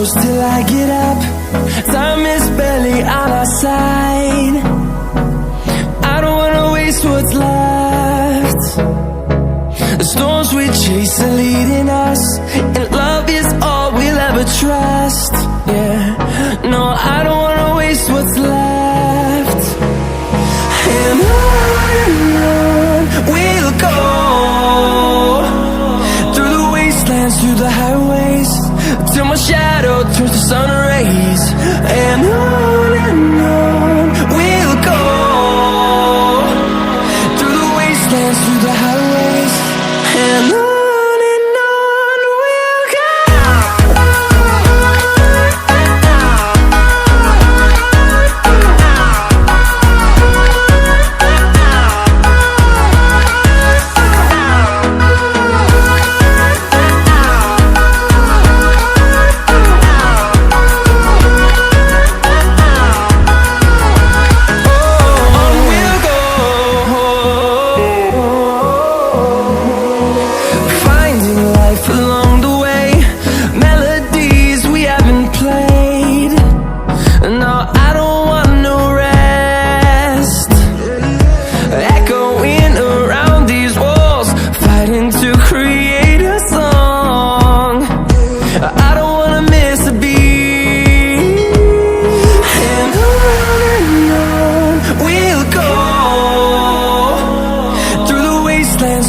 close till I get up. Time is barely on our side. I don't wanna waste what's left. The storms we chase are leading us, and love is all we'll ever trust. Yeah, no, I don't wanna waste what's left. And on we'll go, through the wastelands, through the highways, till my shadow turns to sun rays. And on we'll go, through the wastelands, through the highways, and on we'll go.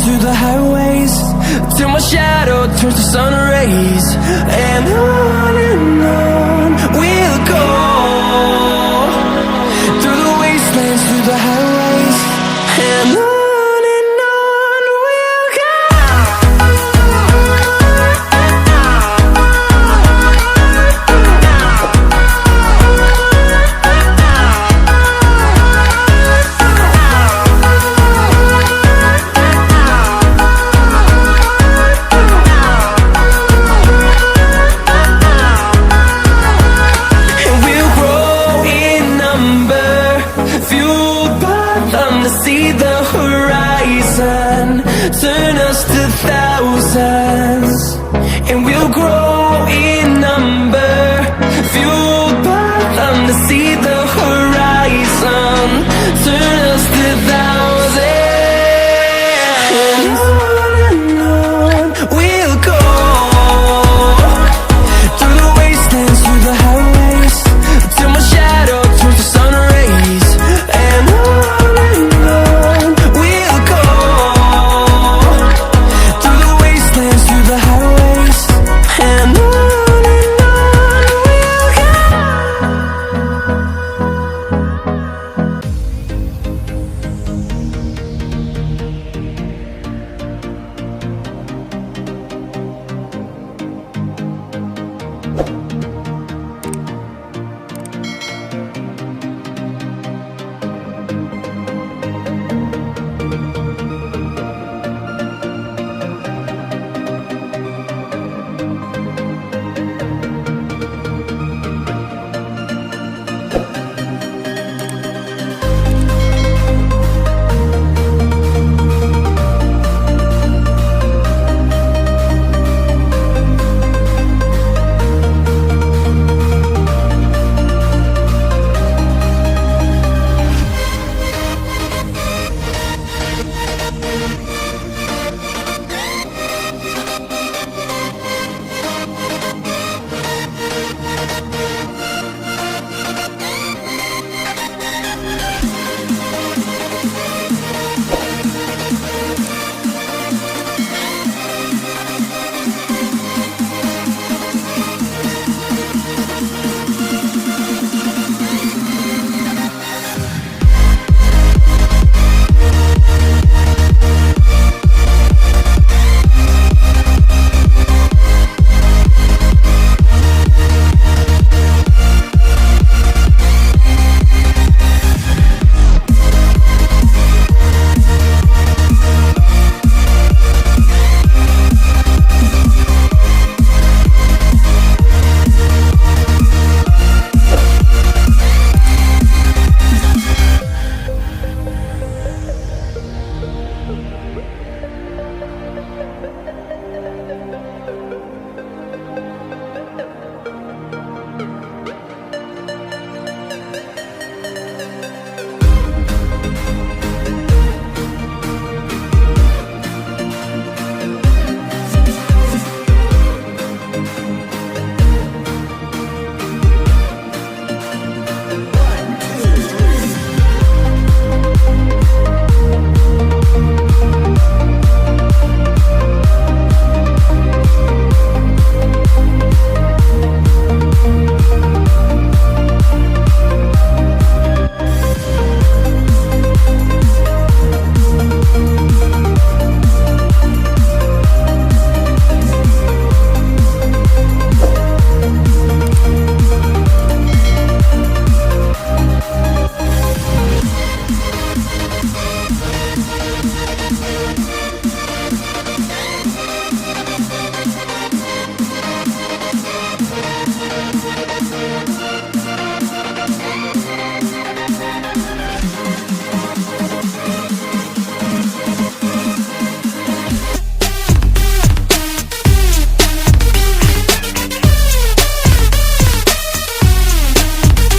Through the highways, till my shadow turns to sun rays. And on we'll go, through the wastelands, through the highways, and on we'll go. See the horizon, turn us